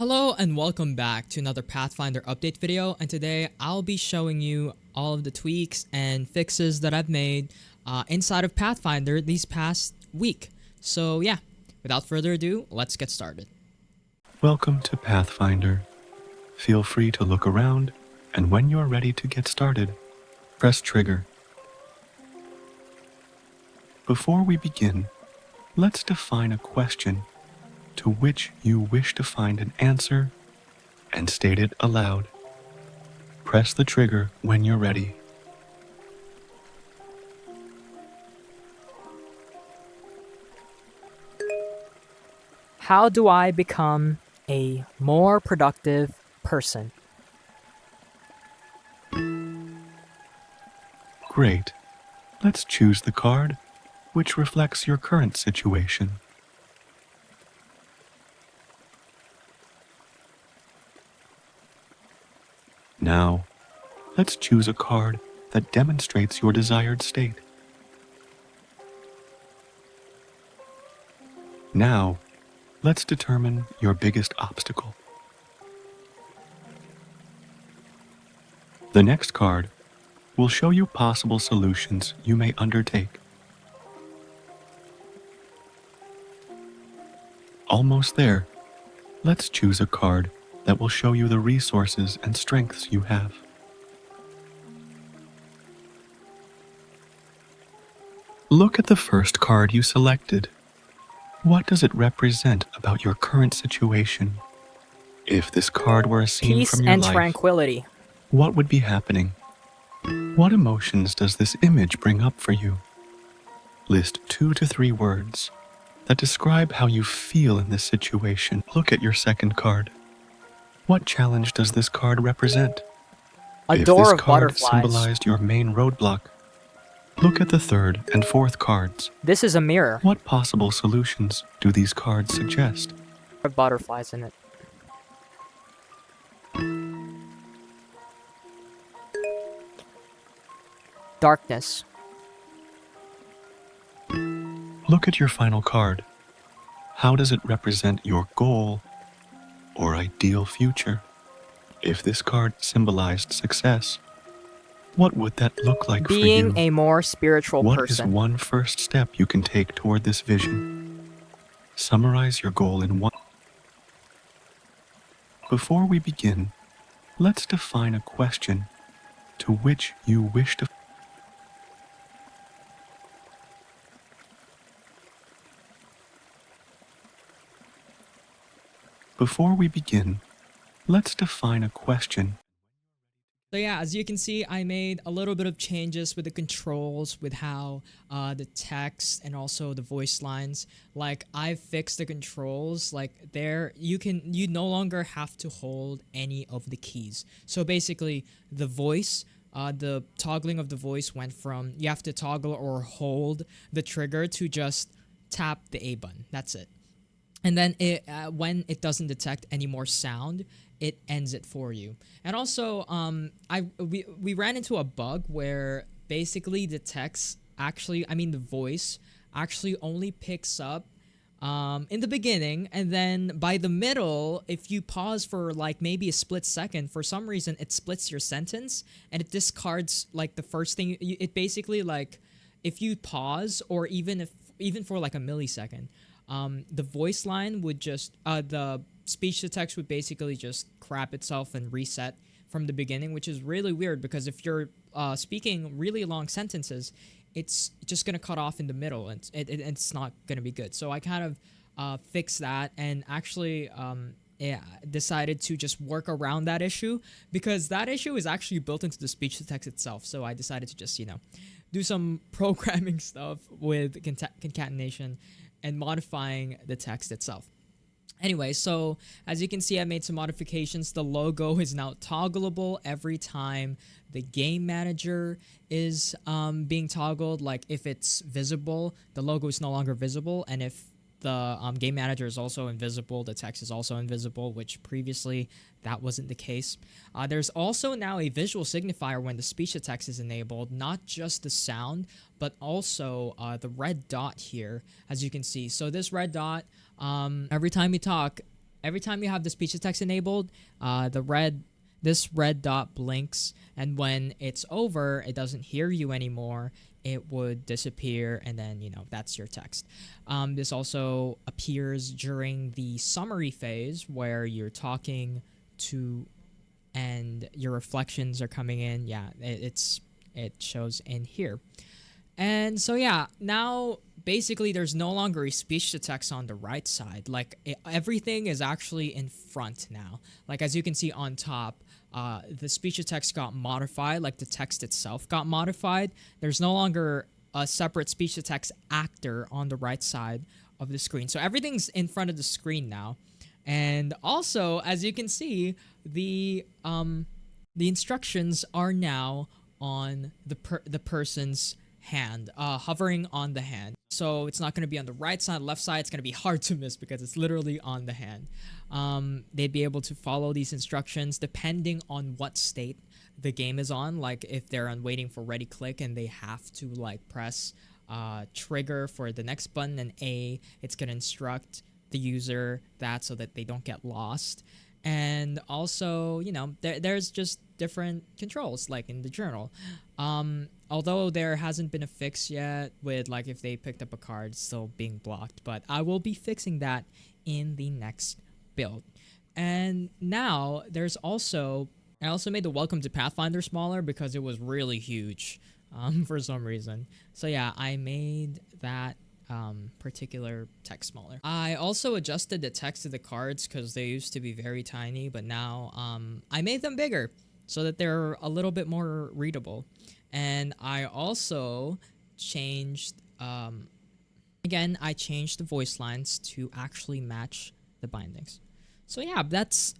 Hello and welcome back to another PathFinder update video, and today I'll be showing you all of the tweaks and fixes that I've made inside of PathFinder these past week. So yeah, without further ado, let's get started. Welcome to PathFinder. Feel free to look around, and when you're ready to get started, press trigger. Before we begin, let's define a question to which you wish to find an answer and state it aloud. Press the trigger when you're ready. How do I become a more productive person? Great. Let's choose the card which reflects your current situation. Now, let's choose a card that demonstrates your desired state. Now, let's determine your biggest obstacle. The next card will show you possible solutions you may undertake. Almost there. Let's choose a card that will show you the resources and strengths you have. Look at the first card you selected. What does it represent about your current situation? If this card were a scene Peace from your and life, tranquility. what would be happening? What emotions does this image bring up for you? List 2 to 3 words that describe how you feel in this situation. Look at your second card. What challenge does this card represent? A If door this of card butterflies. symbolized your main roadblock, look at the third and fourth cards. This is a mirror. What possible solutions do these cards suggest? There are butterflies in it. Darkness. Look at your final card. How does it represent your goal or ideal future? If this card symbolized success, what would that look like for you? Being a more spiritual What is person. one first step you can take toward this vision? Summarize your goal in one. Before we begin, let's define a question to which you wish to. Before we begin, let's define a question. So yeah, as you can see, I made a little bit of changes with the controls, with how the text and also the voice lines. Like I fixed the controls. Like there, you no longer have to hold any of the keys. So basically, the voice, the toggling of the voice went from you have to toggle or hold the trigger to just tap the A button. That's it. And then when it doesn't detect any more sound, it ends it for you. And also, we ran into a bug where basically the text the voice actually only picks up in the beginning, and then by the middle, if you pause for like maybe a split second, for some reason it splits your sentence and it discards like the first thing. It basically like if you pause or even for like a millisecond. The voice line would just, the speech to text would basically just crap itself and reset from the beginning, which is really weird because if you're speaking really long sentences, it's just going to cut off in the middle and it's not going to be good. So I kind of fixed that and actually decided to just work around that issue because that issue is actually built into the speech to text itself. So I decided to just, do some programming stuff with concatenation and modifying the text itself. Anyway, so as you can see, I made some modifications. The logo is now toggleable every time the game manager is being toggled. Like if it's visible, the logo is no longer visible, and if the game manager is also invisible, the text is also invisible, which previously that wasn't the case. There's also now a visual signifier when the speech to text is enabled, not just the sound, but also the red dot here, as you can see. So this red dot, every time you talk, every time you have the speech to text enabled, this red dot blinks, and when it's over, it doesn't hear you anymore. It would disappear, and then that's your text. This also appears during the summary phase where you're talking to, and your reflections are coming in. Yeah, it shows in here. And so yeah, now basically there's no longer a speech to text on the right side. Like everything is actually in front now. Like as you can see on top, the speech to text got modified, like the text itself got modified. There's no longer a separate speech to text actor on the right side of the screen. So everything's in front of the screen now. And also, as you can see, the instructions are now on the person's hand, hovering on the hand. So it's not going to be on the right side, left side. It's going to be hard to miss because it's literally on the hand. They'd be able to follow these instructions depending on what state the game is on. Like if they're on waiting for ready click and they have to like press trigger for the next button and A, it's going to instruct the user that so that they don't get lost. And also, there's just different controls like in the journal. Although there hasn't been a fix yet with like if they picked up a card still being blocked, but I will be fixing that in the next build. And now I also made the welcome to PathFinder smaller because it was really huge for some reason. So yeah, I made that particular text smaller. I also adjusted the text of the cards because they used to be very tiny, but now I made them bigger so that they're a little bit more readable. And I also changed, I changed the voice lines to actually match the bindings. So yeah, that's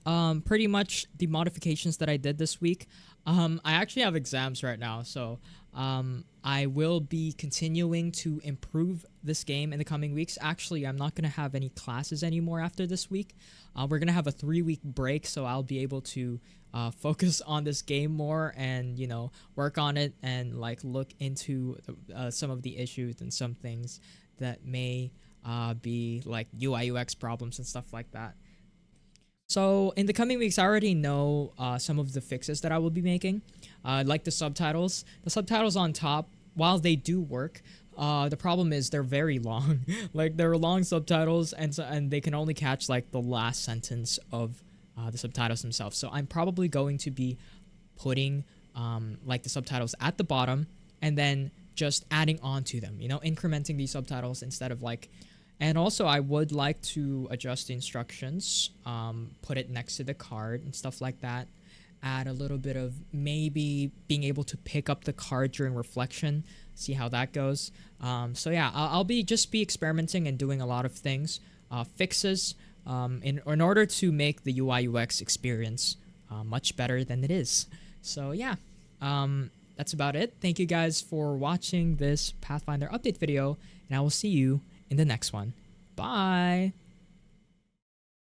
pretty much the modifications that I did this week. I actually have exams right now, so I will be continuing to improve this game in the coming weeks. Actually, I'm not going to have any classes anymore after this week. We're going to have a 3-week break, so I'll be able to focus on this game more and, work on it and like look into some of the issues and some things that may be like UI UX problems and stuff like that. So in the coming weeks, I already know some of the fixes that I will be making, like the subtitles. The subtitles on top, while they do work, the problem is they're very long. Like they're long subtitles, and they can only catch like the last sentence of the subtitles themselves. So I'm probably going to be putting like the subtitles at the bottom and then just adding on to them, incrementing these subtitles instead of like. And also, I would like to adjust the instructions, put it next to the card and stuff like that. Add a little bit of maybe being able to pick up the card during reflection, see how that goes. So yeah, I'll be experimenting and doing a lot of things, fixes, in order to make the UI UX experience much better than it is. So yeah, that's about it. Thank you guys for watching this Pathfinder update video, and I will see you in the next one. Bye!